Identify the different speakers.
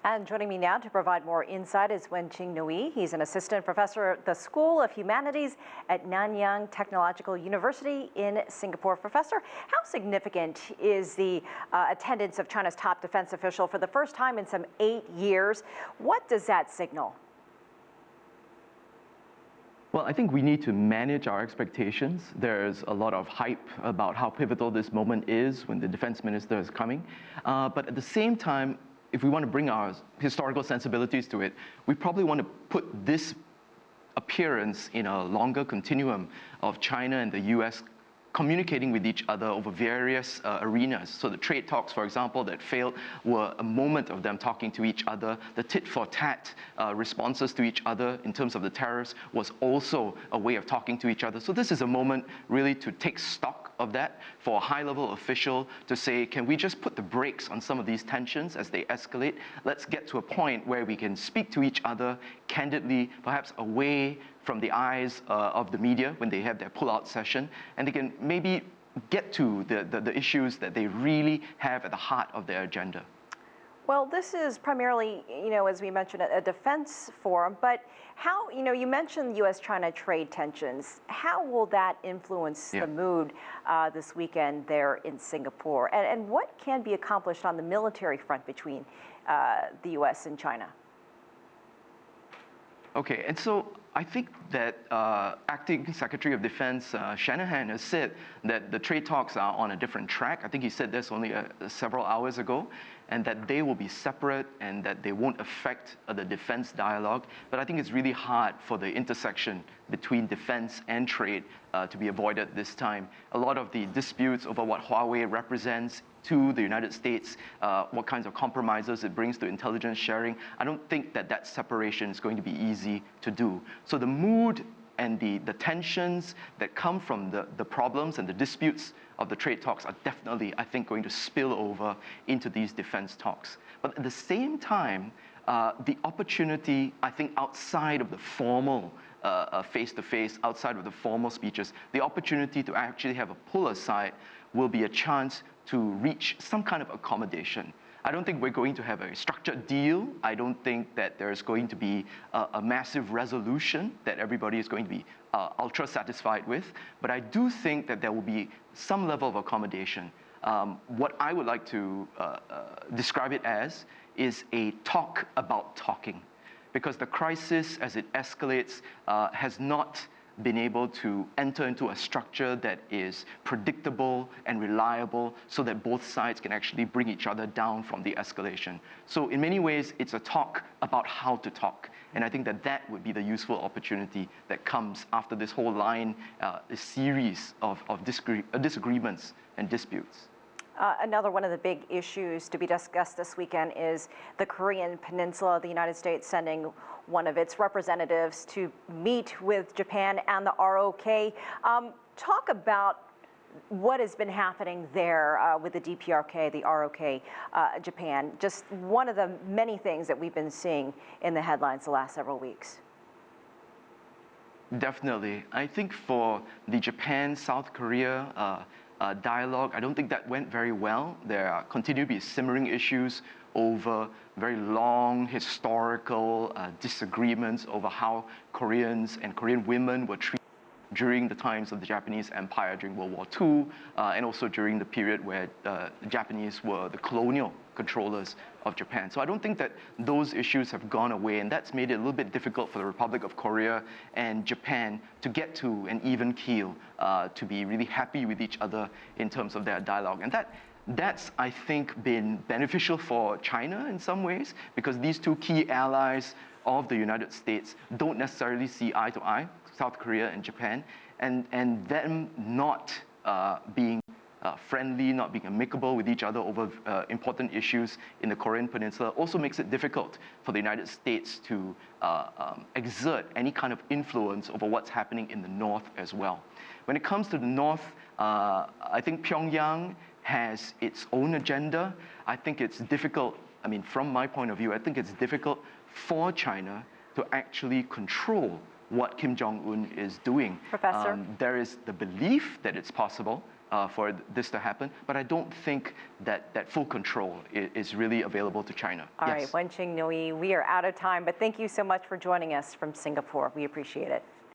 Speaker 1: And joining me now to provide more insight is Wen-Qing Ngoei. He's an assistant professor at the School of Humanities at Nanyang Technological University in Singapore. Professor, how significant is the attendance of China's top defense official for the first time in some 8 years? What does that signal?
Speaker 2: Well, I think we need to manage our expectations. There's a lot of hype about how pivotal this moment is when the defense minister is coming. But at the same time, if we want to bring our historical sensibilities to it, we probably want to put this appearance in a longer continuum of China and the US communicating with each other over various arenas. So the trade talks, for example, that failed were a moment of them talking to each other. The tit-for-tat responses to each other in terms of the tariffs was also a way of talking to each other. So this is a moment really to take stock of that for a high-level official to say, can we just put the brakes on some of these tensions as they escalate? Let's get to a point where we can speak to each other candidly, perhaps away from the eyes of the media when they have their pull-out session, and they can maybe get to the issues that they really have at the heart of their agenda.
Speaker 1: Well, this is primarily, as we mentioned, a defense forum, but how, you mentioned U.S.-China trade tensions. How will that influence the mood this weekend there in Singapore? And what can be accomplished on the military front between the U.S. and China?
Speaker 2: Okay, and so I think that Acting Secretary of Defense Shanahan has said that the trade talks are on a different track. I think he said this only several hours ago, and that they will be separate and that they won't affect the defense dialogue. But I think it's really hard for the intersection between defense and trade to be avoided this time. A lot of the disputes over what Huawei represents to the United States, what kinds of compromises it brings to intelligence sharing, I don't think that that separation is going to be easy to do. So the mood and the tensions that come from the problems and the disputes of the trade talks are definitely, I think, going to spill over into these defense talks. But at the same time, the opportunity, I think, outside of the formal face-to-face, outside of the formal speeches, the opportunity to actually have a pull-aside will be a chance to reach some kind of accommodation. I don't think we're going to have a structured deal. I don't think that there's going to be a massive resolution that everybody is going to be ultra satisfied with. But I do think that there will be some level of accommodation. What I would like to describe it as is a talk about talking. Because the crisis, as it escalates, has not been able to enter into a structure that is predictable and reliable so that both sides can actually bring each other down from the escalation. So in many ways, it's a talk about how to talk. And I think that that would be the useful opportunity that comes after this whole line, a series of disagreements and disputes.
Speaker 1: Another one of the big issues to be discussed this weekend is the Korean Peninsula. The United States sending one of its representatives to meet with Japan and the ROK. Talk about what has been happening there with the DPRK, the ROK, Japan. Just one of the many things that we've been seeing in the headlines the last several weeks.
Speaker 2: Definitely. I think for the Japan-South Korea dialogue, I don't think that went very well. There continue to be simmering issues over very long historical disagreements over how Koreans and Korean women were treated during the times of the Japanese Empire during World War II, and also during the period where the Japanese were the colonial controllers of Japan. So I don't think that those issues have gone away, and that's made it a little bit difficult for the Republic of Korea and Japan to get to an even keel, to be really happy with each other in terms of their dialogue. And that's, I think, been beneficial for China in some ways, because these two key allies of the United States don't necessarily see eye to eye, South Korea and Japan, and them not being friendly, not being amicable with each other over important issues in the Korean Peninsula also makes it difficult for the United States to exert any kind of influence over what's happening in the North as well. When it comes to the North, I think Pyongyang has its own agenda. I think it's difficult, I mean, from my point of view, I think it's difficult for China to actually control what Kim Jong-un is doing.
Speaker 1: Professor?
Speaker 2: There is the belief that it's possible, for this to happen, but I don't think that full control is really available to China.
Speaker 1: All right, Wen-Qing Ngoei, we are out of time, but thank you so much for joining us from Singapore. We appreciate it.